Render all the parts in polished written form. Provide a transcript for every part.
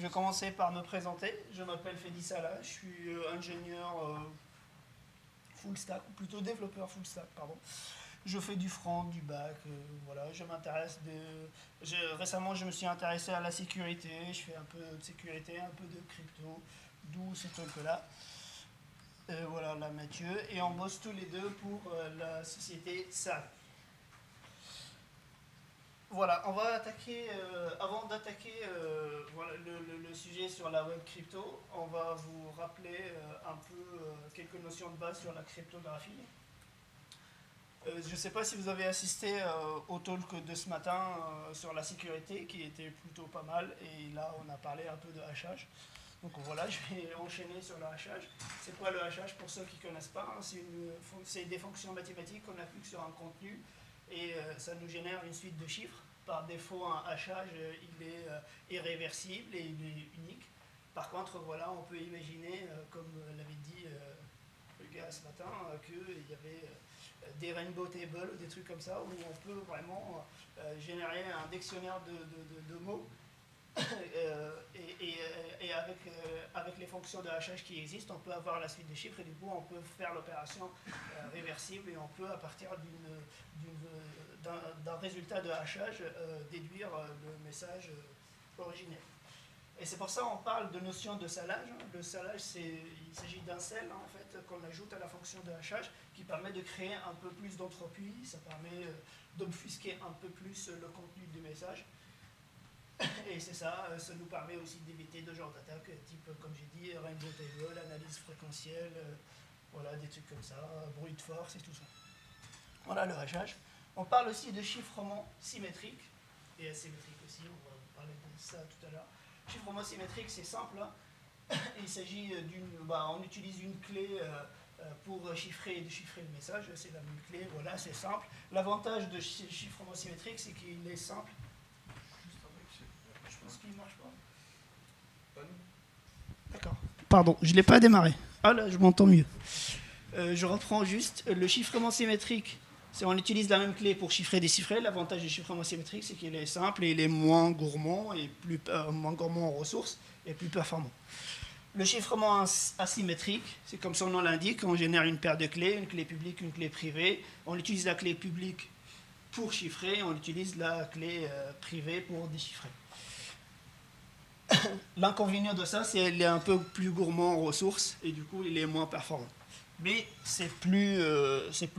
vais commencer par me présenter. Je m'appelle Fedi Salah, je suis ingénieur full stack, ou plutôt développeur full stack, pardon. Je fais du front, du back, voilà. Récemment, je me suis intéressé à la sécurité. Je fais un peu de sécurité, un peu de crypto, d'où ce truc-là. Voilà, là, Mathieu. Et on bosse tous les deux pour la société SAL. Voilà, on va attaquer, avant d'attaquer voilà, le sujet sur la web crypto, on va vous rappeler un peu quelques notions de base sur la cryptographie. Je ne sais pas si vous avez assisté au talk de ce matin sur la sécurité, qui était plutôt pas mal, et là on a parlé un peu de hachage. Donc voilà, je vais enchaîner sur le hachage. C'est quoi le hachage pour ceux qui ne connaissent pas? C'est des fonctions mathématiques qu'on applique sur un contenu et ça nous génère une suite de chiffres. Par défaut, un hachage, il est irréversible et il est unique. Par contre, voilà, on peut imaginer, comme l'avait dit le gars ce matin, qu'il y avait des rainbow tables ou des trucs comme ça, où on peut vraiment générer un dictionnaire de mots. Et avec les fonctions de hachage qui existent, on peut avoir la suite des chiffres et du coup on peut faire l'opération réversible et on peut à partir d'un résultat de hachage déduire le message originel. Et c'est pour ça qu'on parle de notion de salage. Le salage, il s'agit d'un sel en fait, qu'on ajoute à la fonction de hachage qui permet de créer un peu plus d'entropie, ça permet d'obfusquer un peu plus le contenu du message. Et c'est ça, ça nous permet aussi d'éviter de genre d'attaque, type, comme j'ai dit, rainbow table, analyse fréquentielle, voilà, des trucs comme ça, brute force et tout ça. Voilà le hachage. On parle aussi de chiffrement symétrique, et asymétrique aussi, on va parler de ça tout à l'heure. Chiffrement symétrique, c'est simple, hein. Il s'agit on utilise une clé pour chiffrer et déchiffrer le message, c'est la même clé, voilà, c'est simple. L'avantage de chiffrement symétrique, c'est qu'il est simple. Je pense qu'il ne marche pas. D'accord. Pardon, je ne l'ai pas démarré. Ah là, je m'entends mieux. Je reprends juste. Le chiffrement symétrique, c'est on utilise la même clé pour chiffrer et déchiffrer. L'avantage du chiffrement symétrique, c'est qu'il est simple et il est moins gourmand en ressources et plus performant. Le chiffrement asymétrique, c'est comme son nom l'indique, on génère une paire de clés, une clé publique, une clé privée. On utilise la clé publique pour chiffrer, on utilise la clé privée pour déchiffrer. L'inconvénient de ça, c'est qu'il est un peu plus gourmand en ressources et du coup, il est moins performant. Mais c'est plus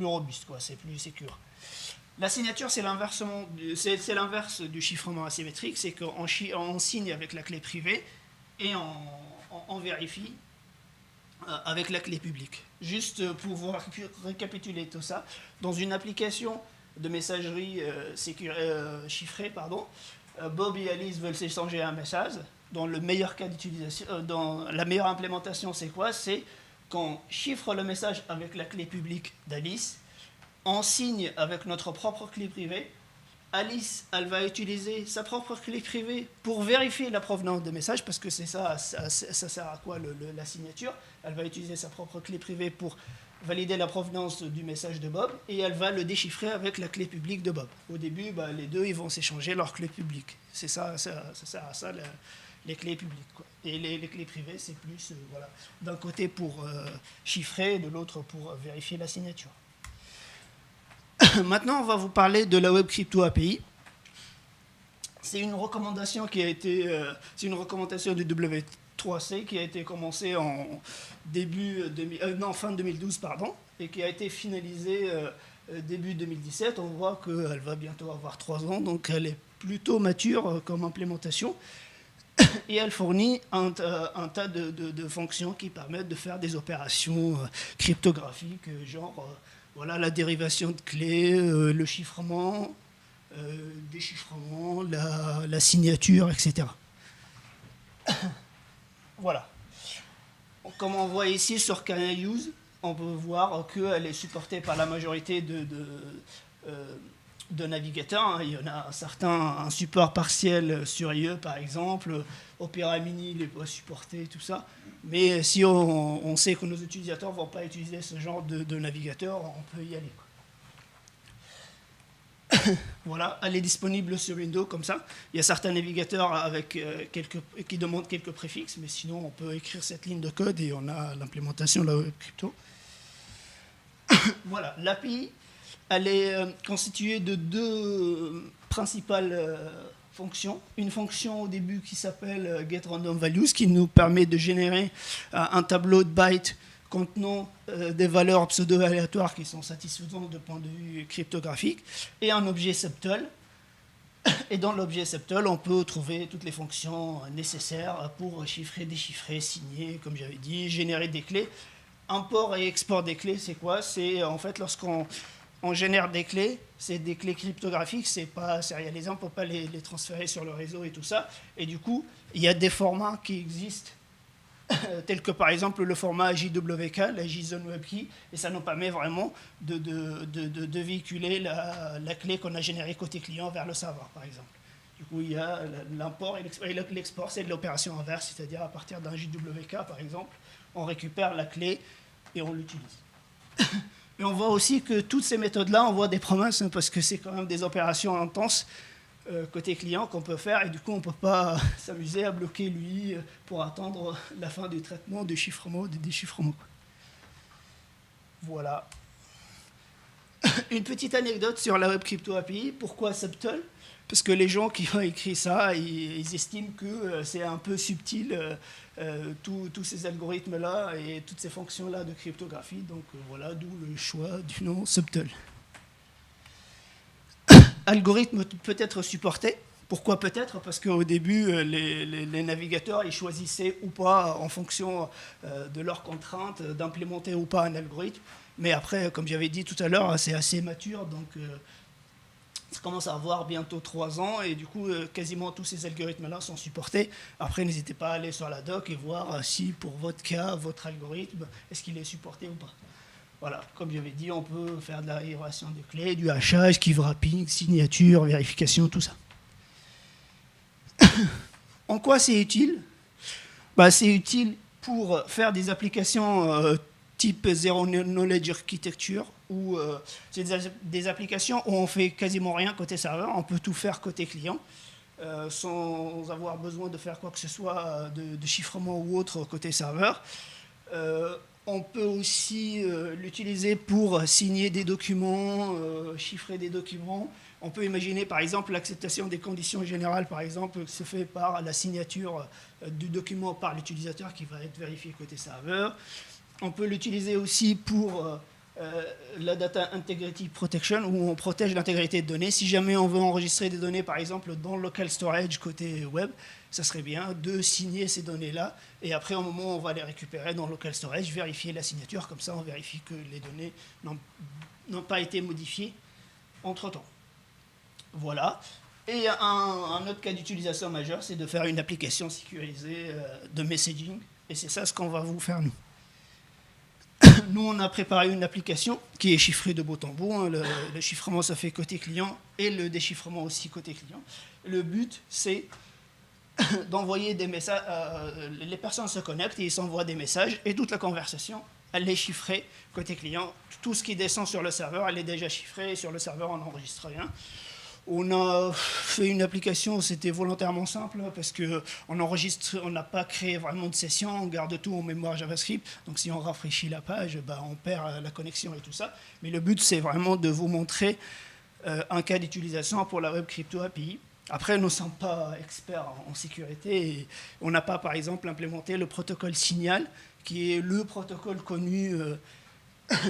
robuste, quoi, c'est plus sécure. La signature, c'est l'inverse du chiffrement asymétrique, c'est qu'on signe avec la clé privée et on vérifie avec la clé publique. Juste pour vous récapituler tout ça, dans une application de messagerie chiffrée, Bob et Alice veulent s'échanger un message. Dans le meilleur cas d'utilisation, dans la meilleure implémentation, c'est quoi? C'est qu'on chiffre le message avec la clé publique d'Alice, on signe avec notre propre clé privée. Alice, elle va utiliser sa propre clé privée pour vérifier la provenance des messages, parce que c'est ça sert à quoi la signature. Elle va utiliser sa propre clé privée pour valider la provenance du message de Bob, et elle va le déchiffrer avec la clé publique de Bob. Au début, les deux ils vont s'échanger leur clé publique. C'est ça sert à ça, les clés publiques, quoi. Et les clés privées, c'est plus d'un côté pour chiffrer, de l'autre pour vérifier la signature. Maintenant, on va vous parler de la Web Crypto API. C'est une recommandation qui a été, c'est une recommandation du W3C qui a été commencée en fin 2012, et qui a été finalisée début 2017. On voit qu'elle va bientôt avoir 3 ans, donc elle est plutôt mature comme implémentation. Et elle fournit un tas de fonctions qui permettent de faire des opérations cryptographiques, genre la dérivation de clés, le chiffrement, déchiffrement, la signature, etc. Voilà. Comme on voit ici sur CanaUse, on peut voir qu'elle est supportée par la majorité de navigateurs. Il y en a un support partiel sur IE par exemple, Opera Mini il n'est pas supporté, tout ça. Mais si on sait que nos utilisateurs ne vont pas utiliser ce genre de navigateur, on peut y aller, quoi. Voilà, elle est disponible sur Windows comme ça. Il y a certains navigateurs avec qui demandent quelques préfixes, mais sinon on peut écrire cette ligne de code et on a l'implémentation de la web crypto. Voilà, l'API, elle est constituée de deux principales fonctions. Une fonction au début qui s'appelle getRandomValues, qui nous permet de générer un tableau de bytes contenant des valeurs pseudo-aléatoires qui sont satisfaisantes de point de vue cryptographique, et un objet subtle. Et dans l'objet subtle, on peut trouver toutes les fonctions nécessaires pour chiffrer, déchiffrer, signer, comme j'avais dit, générer des clés. Import et export des clés, c'est quoi? C'est en fait lorsqu'on génère des clés, c'est des clés cryptographiques, c'est pas sérialisé, on ne peut pas les transférer sur le réseau et tout ça. Et du coup, il y a des formats qui existent, tels que par exemple le format JWK, la JSON Web Key, et ça nous permet vraiment de véhiculer la clé qu'on a générée côté client vers le serveur, par exemple. Du coup, il y a l'import et l'export, c'est de l'opération inverse, c'est-à-dire à partir d'un JWK, par exemple, on récupère la clé et on l'utilise. Et on voit aussi que toutes ces méthodes-là, on voit des promesses, hein, parce que c'est quand même des opérations intenses côté client qu'on peut faire, et du coup, on ne peut pas s'amuser à bloquer lui pour attendre la fin du traitement, du chiffrement, du déchiffrement. Voilà. Une petite anecdote sur la Web Crypto API. Pourquoi Subtle? Parce que les gens qui ont écrit ça, ils estiment que c'est un peu subtil, tous ces algorithmes-là et toutes ces fonctions-là de cryptographie. Donc voilà, d'où le choix du nom Subtle. Algorithme peut être supporté. Pourquoi peut-être? Parce qu'au début, les navigateurs ils choisissaient ou pas, en fonction de leurs contraintes, d'implémenter ou pas un algorithme. Mais après, comme j'avais dit tout à l'heure, c'est assez mature, donc ça commence à avoir bientôt 3 ans, et du coup, quasiment tous ces algorithmes-là sont supportés. Après, n'hésitez pas à aller sur la doc et voir si, pour votre cas, votre algorithme, est-ce qu'il est supporté ou pas. Voilà, comme j'avais dit, on peut faire de la réévaluation de clés, du hachage, key wrapping, signature, vérification, tout ça. En quoi c'est utile? C'est utile pour faire des applications type Zero Knowledge Architecture, où c'est des applications où on fait quasiment rien côté serveur, on peut tout faire côté client, sans avoir besoin de faire quoi que ce soit de chiffrement ou autre côté serveur. On peut aussi l'utiliser pour signer des documents, chiffrer des documents. On peut imaginer par exemple l'acceptation des conditions générales, par exemple, se fait par la signature du document par l'utilisateur qui va être vérifié côté serveur. On peut l'utiliser aussi pour la Data Integrity Protection, où on protège l'intégrité de données. Si jamais on veut enregistrer des données, par exemple, dans le local storage côté web, ça serait bien de signer ces données-là, et après, au moment où on va les récupérer dans le local storage, vérifier la signature, comme ça on vérifie que les données n'ont pas été modifiées entre-temps. Voilà. Et un autre cas d'utilisation majeur, c'est de faire une application sécurisée de messaging, et c'est ça ce qu'on va vous faire nous. Nous, on a préparé une application qui est chiffrée de bout en bout. Hein. Le chiffrement, ça fait côté client, et le déchiffrement aussi côté client. Le but, c'est d'envoyer des messages. Les personnes se connectent et ils s'envoient des messages, et toute la conversation, elle est chiffrée côté client. Tout ce qui descend sur le serveur, elle est déjà chiffrée, et sur le serveur, on n'enregistre rien. On a fait une application, c'était volontairement simple, parce qu'on n'a pas créé vraiment de session, on garde tout en mémoire JavaScript, donc si on rafraîchit la page, on perd la connexion et tout ça. Mais le but, c'est vraiment de vous montrer un cas d'utilisation pour la Web Crypto API. Après, nous ne sommes pas experts en sécurité, et on n'a pas, par exemple, implémenté le protocole Signal, qui est le protocole connu,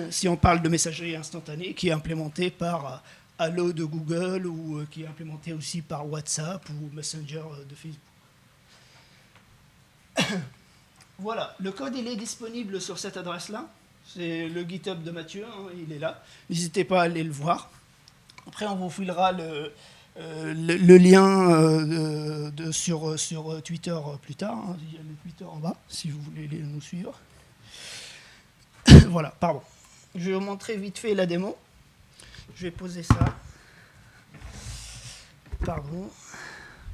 si on parle de messagerie instantanée, qui est implémenté par Allo de Google, ou qui est implémenté aussi par WhatsApp ou Messenger de Facebook. Voilà, le code il est disponible sur cette adresse-là. C'est le GitHub de Mathieu, hein, il est là. N'hésitez pas à aller le voir. Après, on vous filera le lien sur Twitter plus tard. Hein. Il y a le Twitter en bas, si vous voulez nous suivre. Voilà, pardon. Je vais vous montrer vite fait la démo. Je vais poser ça. Pardon.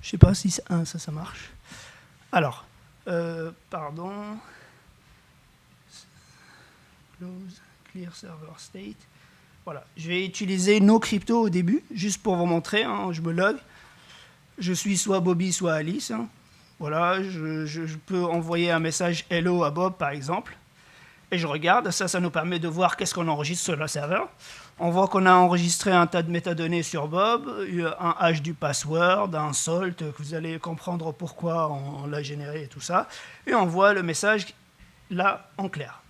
Je ne sais pas si ça marche. Alors, pardon. Close, clear server state. Voilà, je vais utiliser NoCrypto au début, juste pour vous montrer, hein, je me log. Je suis soit Bobby, soit Alice. Hein. Voilà, je peux envoyer un message hello à Bob, par exemple. Et je regarde, ça nous permet de voir qu'est-ce qu'on enregistre sur le serveur. On voit qu'on a enregistré un tas de métadonnées sur Bob, un hash du password, un salt, que vous allez comprendre pourquoi on l'a généré et tout ça. Et on voit le message là en clair.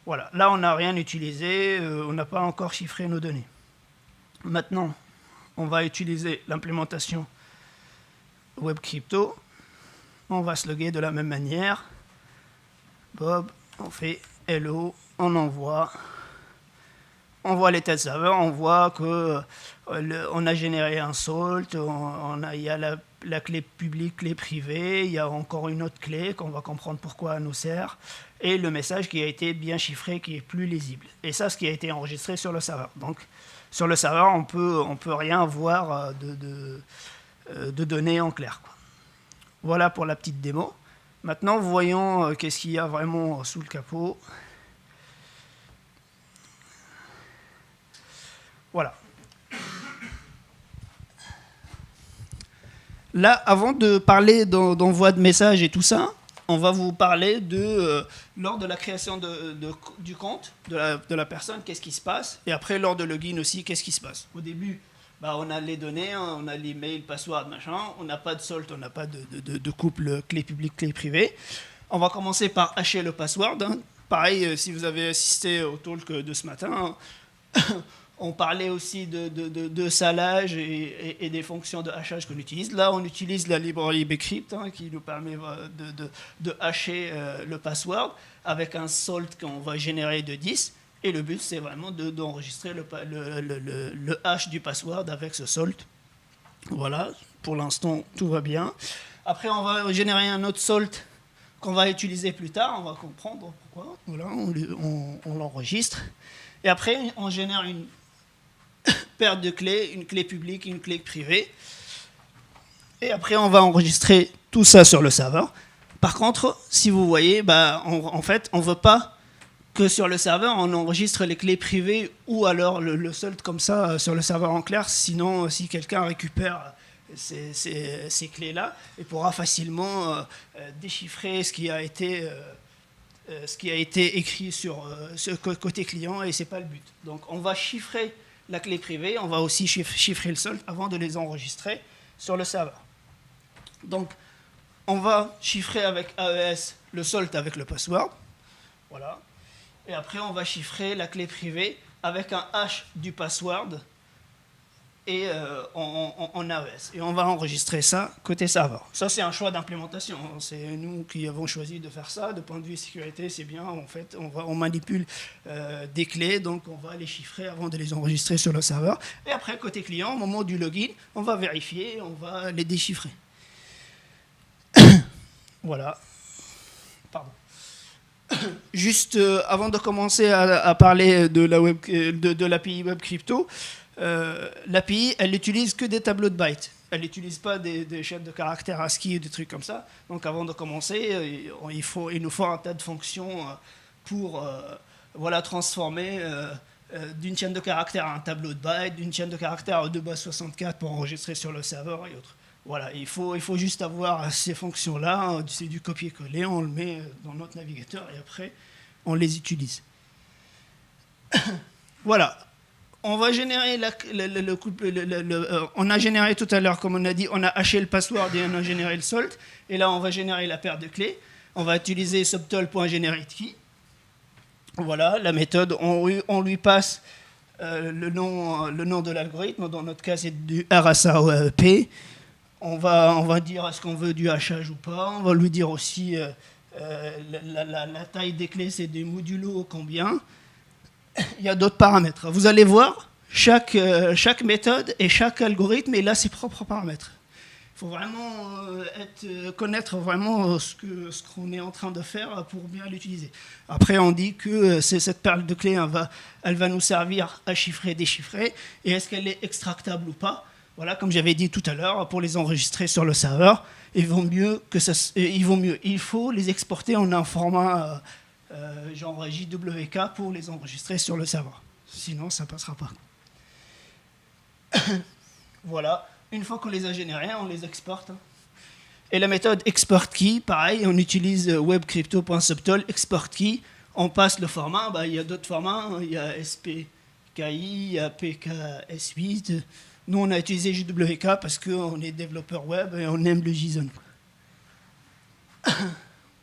Voilà, là on n'a rien utilisé, on n'a pas encore chiffré nos données. Maintenant, on va utiliser l'implémentation WebCrypto. On va se loguer de la même manière. Bob, on fait hello, on envoie. On voit les tests serveurs, on voit que on a généré un salt, il y a la clé publique, clé privée, il y a encore une autre clé qu'on va comprendre pourquoi elle nous sert, et le message qui a été bien chiffré, qui est plus lisible. Et ça, ce qui a été enregistré sur le serveur. Donc, sur le serveur, on peut rien voir de données en clair, quoi. Voilà pour la petite démo. Maintenant, voyons qu'est-ce qu'il y a vraiment sous le capot. Voilà. Là, avant de parler d'envoi de messages et tout ça, on va vous parler lors de la création du compte de la personne, qu'est-ce qui se passe, et après, lors de login aussi, qu'est-ce qui se passe. Au début, on a les données, hein, on a l'email, password, machin, on n'a pas de salt, on n'a pas de couple clé publique, clé privée. On va commencer par hacher le password. Hein. Pareil, si vous avez assisté au talk de ce matin, on parlait aussi de salage et des fonctions de hachage qu'on utilise. Là, on utilise la librairie Bcrypt hein, qui nous permet de hacher le password avec un salt qu'on va générer de 10. Et le but, c'est vraiment d'enregistrer le hash du password avec ce salt. Voilà, pour l'instant, tout va bien. Après, on va générer un autre salt qu'on va utiliser plus tard. On va comprendre pourquoi. Voilà, on l'enregistre. Et après, on génère une paire de clés, une clé publique, une clé privée. Et après, on va enregistrer tout ça sur le serveur. Par contre, si vous voyez, en fait, on ne veut pas que sur le serveur, on enregistre les clés privées ou alors le salt comme ça sur le serveur en clair. Sinon, si quelqu'un récupère ces clés-là, il pourra facilement déchiffrer ce qui a été écrit sur ce côté client et ce n'est pas le but. Donc, on va chiffrer la clé privée, on va aussi chiffrer le salt avant de les enregistrer sur le serveur. Donc, on va chiffrer avec AES le salt avec le password. Voilà. Et après, on va chiffrer la clé privée avec un hash du password et en AES. Et on va enregistrer ça côté serveur. Ça, c'est un choix d'implémentation. C'est nous qui avons choisi de faire ça. De point de vue sécurité, c'est bien. En fait, on manipule des clés, donc on va les chiffrer avant de les enregistrer sur le serveur. Et après, côté client, au moment du login, on va vérifier, on va les déchiffrer. Voilà. Pardon. Juste avant de commencer à parler de l'API WebCrypto, l'API, elle n'utilise que des tableaux de bytes. Elle n'utilise pas des chaînes de caractères ASCII ou des trucs comme ça. Donc avant de commencer, il nous faut un tas de fonctions pour transformer d'une chaîne de caractères à un tableau de bytes, d'une chaîne de caractères à 2 bases 64 pour enregistrer sur le serveur et autres. Voilà, il faut juste avoir ces fonctions-là, c'est du copier-coller, on le met dans notre navigateur et après, on les utilise. Voilà, on va générer on a généré tout à l'heure, comme on a dit, on a haché le password et on a généré le salt, et là, on va générer la paire de clés. On va utiliser subtotal.generateKey. Voilà, la méthode, on lui passe le nom de l'algorithme, dans notre cas, c'est du RSAOP. On va dire est-ce qu'on veut du hachage ou pas. On va lui dire aussi la taille des clés, c'est des modulo combien. Il y a d'autres paramètres. Vous allez voir, chaque méthode et chaque algorithme il a ses propres paramètres. Il faut vraiment connaître vraiment ce qu'on est en train de faire pour bien l'utiliser. Après, on dit que cette perle de clés, elle va nous servir à chiffrer, déchiffrer. Et est-ce qu'elle est extractable ou pas? Voilà, comme j'avais dit tout à l'heure, pour les enregistrer sur le serveur, il faut les exporter en un format genre JWK pour les enregistrer sur le serveur. sinon ça ne passera pas. Voilà, une fois qu'on les a générés, on les exporte. Et la méthode export key, pareil, on utilise webcrypto.subtol, export key, on passe le format, il y a d'autres formats, il y a SPKI, il y a PKS8. Nous, on a utilisé JWK parce qu'on est développeur web et on aime le JSON.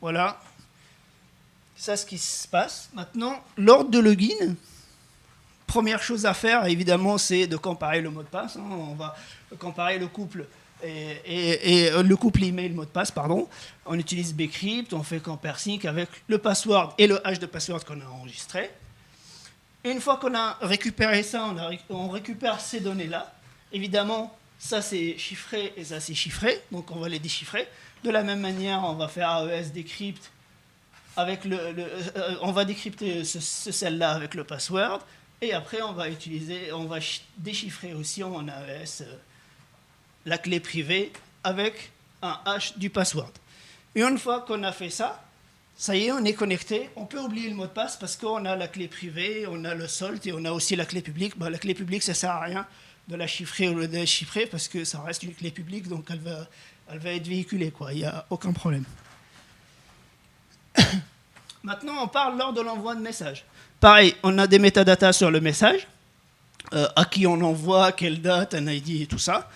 Voilà. Ça, ce qui se passe. Maintenant, lors de login, première chose à faire, évidemment, c'est de comparer le mot de passe. On va comparer le couple et le couple email mot de passe, pardon. On utilise bcrypt, on fait compare sync avec le password et le hash de password qu'on a enregistré. Une fois qu'on a récupéré ça, on récupère ces données-là. Évidemment, ça c'est chiffré et ça c'est chiffré, donc on va les déchiffrer. De la même manière, on va faire AES decrypt avec on va décrypter ce cell-là avec le password, et après on va déchiffrer aussi en AES la clé privée avec un hash du password. Et une fois qu'on a fait ça, ça y est, on est connecté. On peut oublier le mot de passe parce qu'on a la clé privée, on a le salt et on a aussi la clé publique. La clé publique, ça ne sert à rien de la chiffrer ou de la déchiffrer parce que ça reste une clé publique, donc elle va être véhiculée, quoi. Il n'y a aucun problème. Maintenant, on parle lors de l'envoi de message. Pareil, on a des métadatas sur le message, à qui on envoie, quelle date, un ID et tout ça.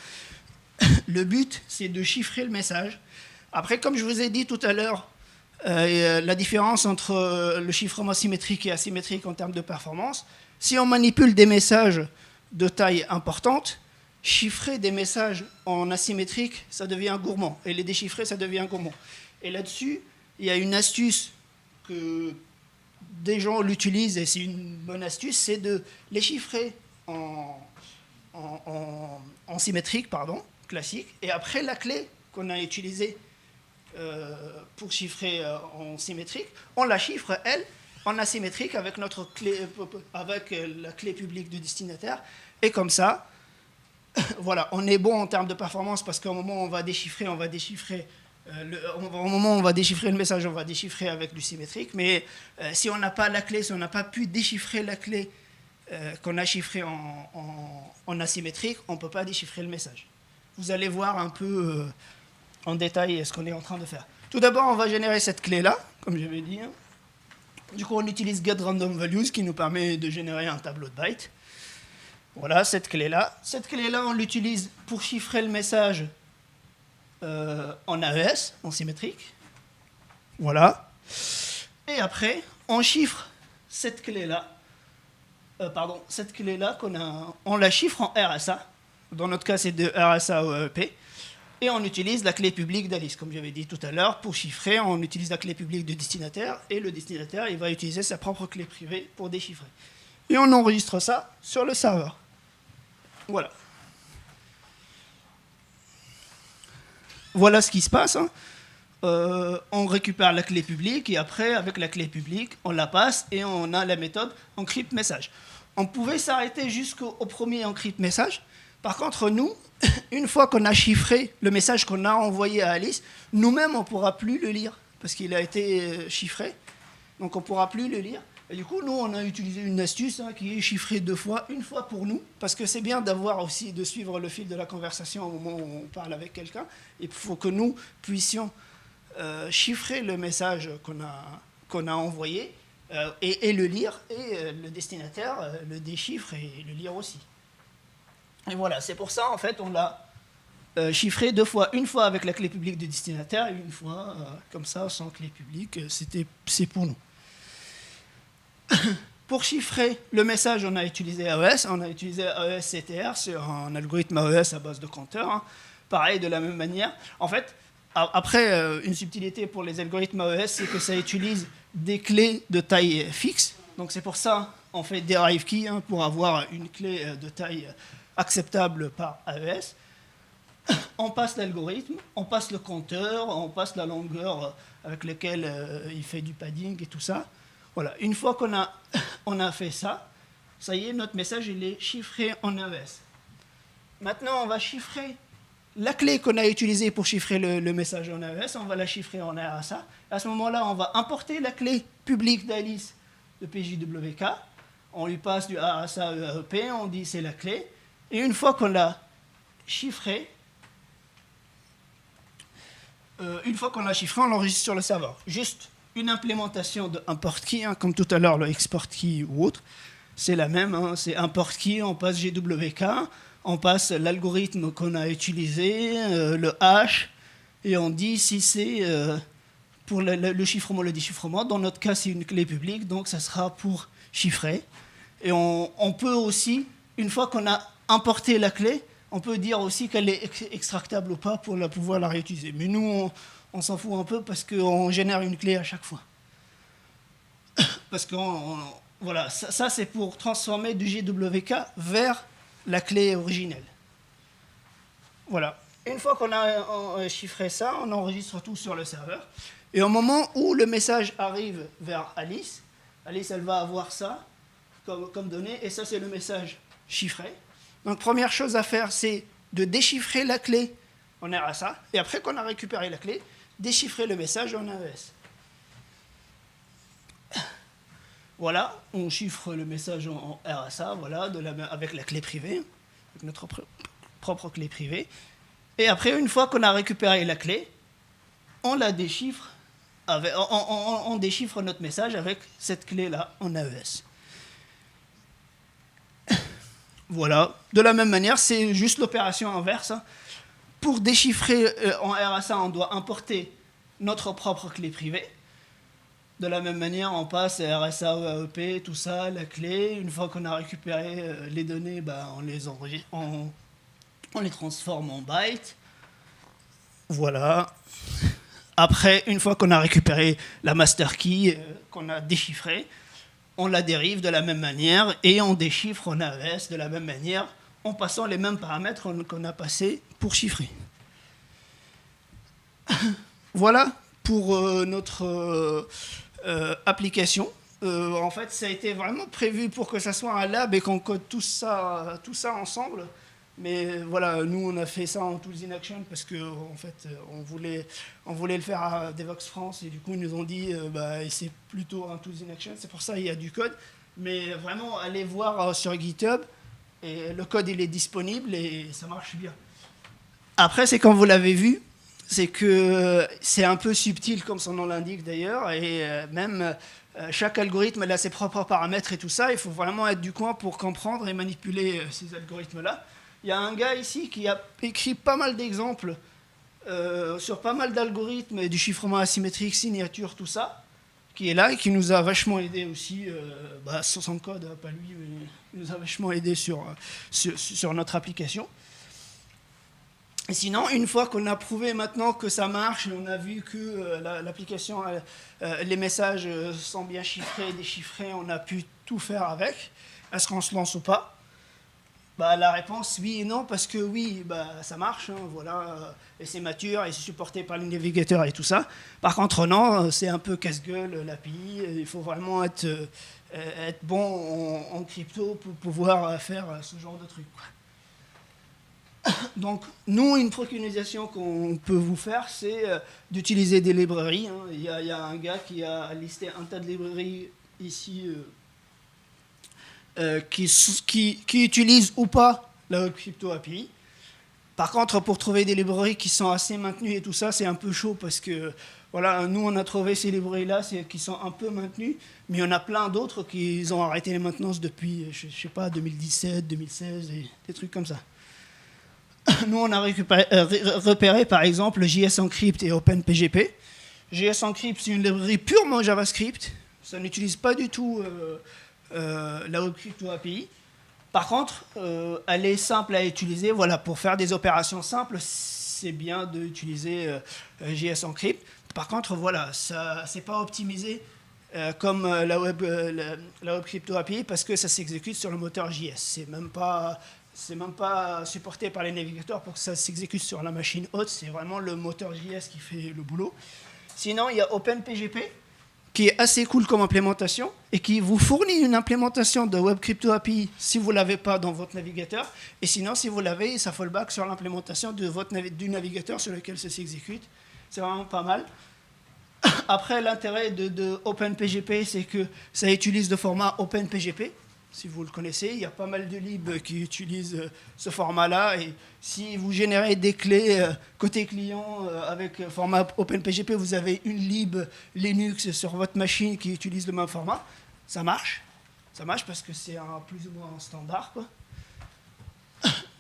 Le but, c'est de chiffrer le message. Après, comme je vous ai dit tout à l'heure, la différence entre le chiffrement symétrique et asymétrique en termes de performance, si on manipule des messages de taille importante, chiffrer des messages en asymétrique, ça devient gourmand. Et les déchiffrer, ça devient gourmand. Et là-dessus, il y a une astuce que des gens l'utilisent, et c'est une bonne astuce, c'est de les chiffrer en symétrique, classique, et après la clé qu'on a utilisée pour chiffrer en symétrique, on la chiffre, elle, en asymétrique avec la clé publique du destinataire, et comme ça, voilà, on est bon en termes de performance parce qu'au moment où on va déchiffrer, au moment où on va déchiffrer le message, on va déchiffrer avec du symétrique, mais si on n'a pas la clé, si on n'a pas pu déchiffrer la clé qu'on a chiffrée en asymétrique, on ne peut pas déchiffrer le message. Vous allez voir un peu en détail ce qu'on est en train de faire. Tout d'abord, on va générer cette clé-là, comme je vais dire. Du coup, on utilise getRandomValues qui nous permet de générer un tableau de bytes. Voilà, cette clé-là. Cette clé-là, on l'utilise pour chiffrer le message en AES, en symétrique. Voilà. Et après, on chiffre cette clé-là. Cette clé-là, on la chiffre en RSA. Dans notre cas, c'est de RSA au AEP. Et on utilise la clé publique d'Alice. Comme j'avais dit tout à l'heure, pour chiffrer, on utilise la clé publique du destinataire. Et le destinataire, il va utiliser sa propre clé privée pour déchiffrer. Et on enregistre ça sur le serveur. Voilà. Voilà ce qui se passe. On récupère la clé publique et après, avec la clé publique, on la passe et on a la méthode encrypt message. On pouvait s'arrêter jusqu'au premier encrypt message. Par contre, nous, une fois qu'on a chiffré le message qu'on a envoyé à Alice, nous-mêmes, on ne pourra plus le lire parce qu'il a été chiffré. Donc, on ne pourra plus le lire. Et du coup, nous, on a utilisé une astuce qui est chiffrée 2 fois, une fois pour nous, parce que c'est bien de suivre le fil de la conversation au moment où on parle avec quelqu'un. Il faut que nous puissions chiffrer le message qu'on a envoyé et le lire, et le destinataire le déchiffre et le lire aussi. Et voilà, c'est pour ça, en fait, on l'a chiffré 2 fois. Une fois avec la clé publique du destinataire et une fois comme ça, sans clé publique. C'est pour nous. Pour chiffrer le message, on a utilisé AES. On a utilisé AES-CTR, c'est un algorithme AES à base de compteur. Pareil, de la même manière. En fait, après, une subtilité pour les algorithmes AES, c'est que ça utilise des clés de taille fixe. Donc c'est pour ça on fait derive key pour avoir une clé de taille acceptable par AES. On passe l'algorithme, on passe le compteur, on passe la longueur avec laquelle il fait du padding et tout ça. Voilà, une fois qu'on a fait ça, ça y est, notre message il est chiffré en AES. Maintenant, on va chiffrer la clé qu'on a utilisée pour chiffrer le message en AES, on va la chiffrer en RSA. À ce moment-là, on va importer la clé publique d'Alice de PJWK. on lui passe du RSA EAEP, on dit c'est la clé, et une fois qu'on l'a chiffré, on l'enregistre sur le serveur. Juste une implémentation de import key, hein, comme tout à l'heure le export key ou autre, c'est la même, hein, c'est import key, on passe GWK, on passe l'algorithme qu'on a utilisé, le hash, et on dit si c'est pour le chiffrement, le déchiffrement. Dans notre cas, c'est une clé publique, donc ça sera pour chiffrer. Et on peut aussi, une fois qu'on a importé la clé, on peut dire aussi qu'elle est extractable ou pas pour pouvoir la réutiliser. Mais nous, on s'en fout un peu parce qu'on génère une clé à chaque fois. Parce que voilà, ça c'est pour transformer du GWK vers la clé originelle. Voilà. Une fois qu'on a chiffré ça, on enregistre tout sur le serveur. Et au moment où le message arrive vers Alice, Alice elle va avoir ça comme données, et ça c'est le message chiffré. Donc première chose à faire, c'est de déchiffrer la clé en RSA, et après qu'on a récupéré la clé, déchiffrer le message en AES. Voilà, on chiffre le message en RSA, voilà, avec la clé privée, avec notre propre clé privée. Et après, une fois qu'on a récupéré la clé, on la déchiffre, on déchiffre notre message avec cette clé-là en AES. Voilà, de la même manière, c'est juste l'opération inverse. Pour déchiffrer en RSA, on doit importer notre propre clé privée. De la même manière, on passe RSA, EAEP, tout ça, la clé. Une fois qu'on a récupéré les données, on les enregistre, on les transforme en bytes. Voilà. Après, une fois qu'on a récupéré la master key, qu'on a déchiffrée, on la dérive de la même manière et on déchiffre en AES de la même manière en passant les mêmes paramètres qu'on a passés pour chiffrer. Voilà pour notre application. En fait, ça a été vraiment prévu pour que ça soit un lab et qu'on code tout ça ensemble. Mais voilà, nous on a fait ça en Tools in Action parce que en fait on voulait le faire à Devoxx France et du coup ils nous ont dit c'est plutôt un Tools in Action, c'est pour ça il y a du code. Mais vraiment allez voir sur GitHub et le code il est disponible et ça marche bien. Après c'est comme vous l'avez vu, c'est que c'est un peu subtil comme son nom l'indique d'ailleurs et même chaque algorithme a ses propres paramètres et tout ça, il faut vraiment être du coin pour comprendre et manipuler ces algorithmes-là. Il y a un gars ici qui a écrit pas mal d'exemples sur pas mal d'algorithmes et du chiffrement asymétrique, signature, tout ça, qui est là et qui nous a vachement aidé aussi, son code, pas lui, mais il nous a vachement aidé sur notre application. Et sinon, une fois qu'on a prouvé maintenant que ça marche, et on a vu que l'application, les messages sont bien chiffrés, déchiffrés, on a pu tout faire avec, est-ce qu'on se lance ou pas ? La réponse, oui et non, parce que oui, ça marche, hein, voilà, et c'est mature, et c'est supporté par les navigateurs et tout ça. Par contre, non, c'est un peu casse-gueule, l'API, il faut vraiment être bon en crypto pour pouvoir faire ce genre de truc. Donc, nous, une préconisation qu'on peut vous faire, c'est d'utiliser des librairies. Hein. Il y a un gars qui a listé un tas de librairies ici, qui utilisent ou pas la Web Crypto API. Par contre, pour trouver des librairies qui sont assez maintenues et tout ça, c'est un peu chaud parce que voilà, nous, on a trouvé ces librairies-là qui sont un peu maintenues, mais il y en a plein d'autres qui ont arrêté les maintenances depuis, je sais pas, 2017, 2016, et des trucs comme ça. Nous, on a repéré, par exemple, JS Encrypt et OpenPGP. JS Encrypt, c'est une librairie purement JavaScript. Ça n'utilise pas du tout la Web Crypto API. Par contre, elle est simple à utiliser. Voilà, pour faire des opérations simples, c'est bien d'utiliser JS Encrypt. Par contre, voilà, ça c'est pas optimisé comme la Web Crypto API parce que ça s'exécute sur le moteur JS. C'est même pas supporté par les navigateurs pour que ça s'exécute sur la machine haute. C'est vraiment le moteur JS qui fait le boulot. Sinon, il y a OpenPGP qui est assez cool comme implémentation et qui vous fournit une implémentation de Web Crypto API si vous ne l'avez pas dans votre navigateur. Et sinon, si vous l'avez, ça fallback sur l'implémentation du navigateur sur lequel ça s'exécute. C'est vraiment pas mal. Après, l'intérêt de OpenPGP, c'est que ça utilise le format OpenPGP. si vous le connaissez. Il y a pas mal de libs qui utilisent ce format-là. Et si vous générez des clés côté client avec format OpenPGP, vous avez une lib Linux sur votre machine qui utilise le même format. Ça marche. Ça marche parce que c'est plus ou moins un standard, quoi.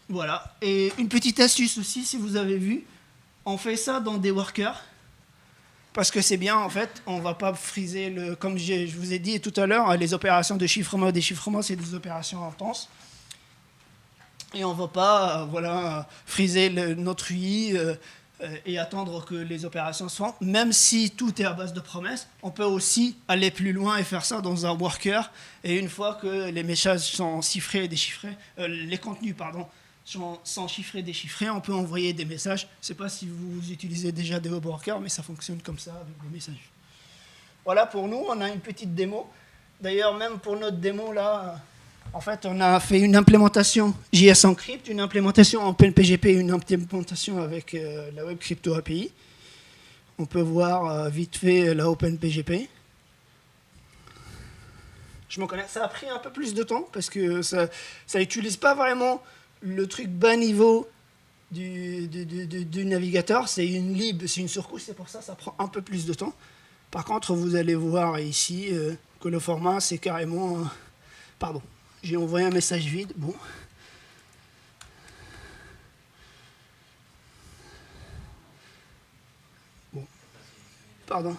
Voilà. Et une petite astuce aussi, si vous avez vu, on fait ça dans des workers. Parce que c'est bien, en fait, on ne va pas friser, comme je vous ai dit tout à l'heure, les opérations de chiffrement et déchiffrement, c'est des opérations intenses. Et on ne va pas friser notre UI et attendre que les opérations se fassent. Même si tout est à base de promesses, on peut aussi aller plus loin et faire ça dans un worker. Et une fois que les messages sont chiffrés et déchiffrés, les contenus, pardon, sont chiffrés et déchiffrés, on peut envoyer des messages. Je ne sais pas si vous utilisez déjà des web workers, mais ça fonctionne comme ça avec des messages. Voilà, pour nous, on a une petite démo. D'ailleurs, même pour notre démo, là, en fait, on a fait une implémentation JS Encrypt, une implémentation en OpenPGP et une implémentation avec la Web Crypto API. On peut voir vite fait la OpenPGP. Je m'en connais. Ça a pris un peu plus de temps parce que ça n'utilise pas vraiment le truc bas niveau du navigateur. C'est une lib, c'est une surcouche, c'est pour ça que ça prend un peu plus de temps. Par contre, vous allez voir ici que le format, c'est carrément... pardon, j'ai envoyé un message vide. Bon. Bon. Pardon.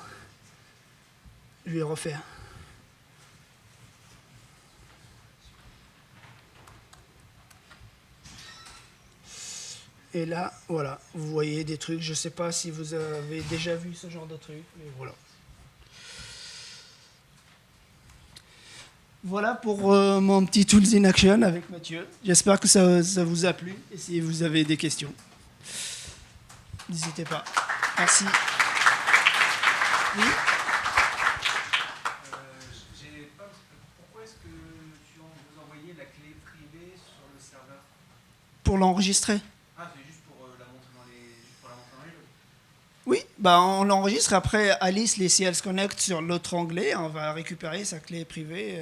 Je vais refaire. Et là, voilà, vous voyez des trucs. Je ne sais pas si vous avez déjà vu ce genre de trucs, mais voilà. Voilà pour mon petit Tools in Action avec Mathieu. J'espère que ça vous a plu. Et si vous avez des questions, n'hésitez pas. Merci. Oui ? Pourquoi est-ce que vous envoyez la clé privée sur le serveur ? Pour l'enregistrer. Ah, c'est juste pour la montrer dans les jeux. Oui, bah on l'enregistre. Après, Alice, les CLs Connect sur l'autre onglet, on va récupérer sa clé privée.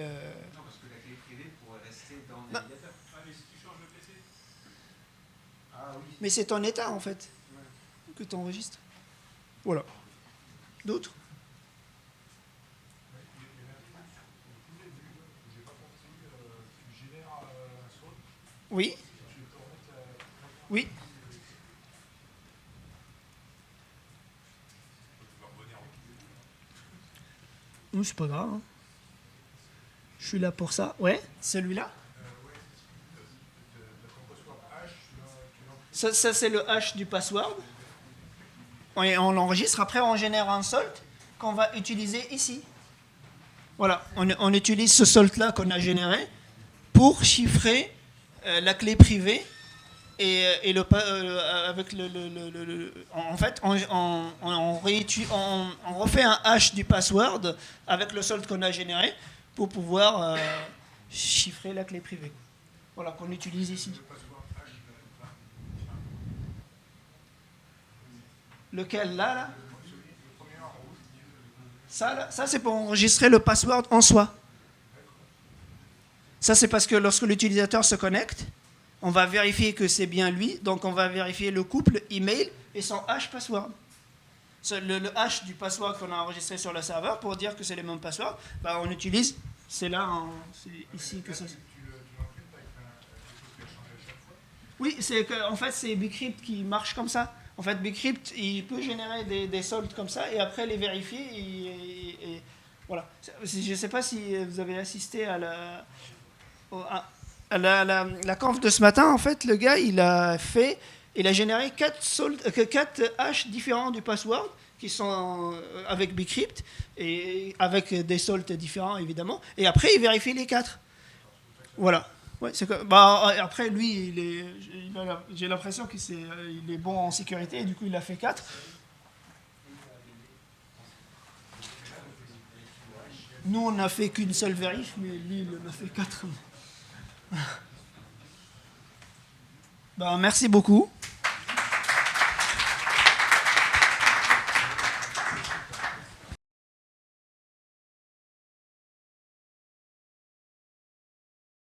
Non, parce que la clé privée pourrait rester dans le navigateur. Ah, mais si tu changes de PC. Ah oui. Mais c'est ton état, en fait, que tu enregistres. Voilà. D'autres ? Oui. Oui. C'est pas grave. Hein. Je suis là pour ça. Ouais, celui-là. Ça c'est le hash du password. On l'enregistre. Après, on génère un salt qu'on va utiliser ici. Voilà, on utilise ce salt-là qu'on a généré pour chiffrer la clé privée et avec en fait, on refait un hash du password avec le salt qu'on a généré pour pouvoir chiffrer la clé privée. Voilà, qu'on utilise ici. Lequel, là Ça, c'est pour enregistrer le password en soi. Ça, c'est parce que lorsque l'utilisateur se connecte, on va vérifier que c'est bien lui. Donc, on va vérifier le couple email et son hash password. Le hash du password qu'on a enregistré sur le serveur pour dire que c'est les mêmes passwords, bah, on utilise, c'est ici que ça... Oui, en fait, c'est Bcrypt qui marche comme ça. En fait, Bcrypt, il peut générer des soldes comme ça et après les vérifier. Et voilà. Je ne sais pas si vous avez assisté à la conf de ce matin. En fait, le gars, il a généré 4 hashes différents du password qui sont avec Bcrypt et avec des soldes différents, évidemment. Et après, il vérifie les 4. Voilà. Ouais, après, lui, j'ai l'impression qu'il est bon en sécurité et du coup, il a fait 4. Nous, on n'a fait qu'une seule vérif, mais lui, il en a fait 4. Merci beaucoup.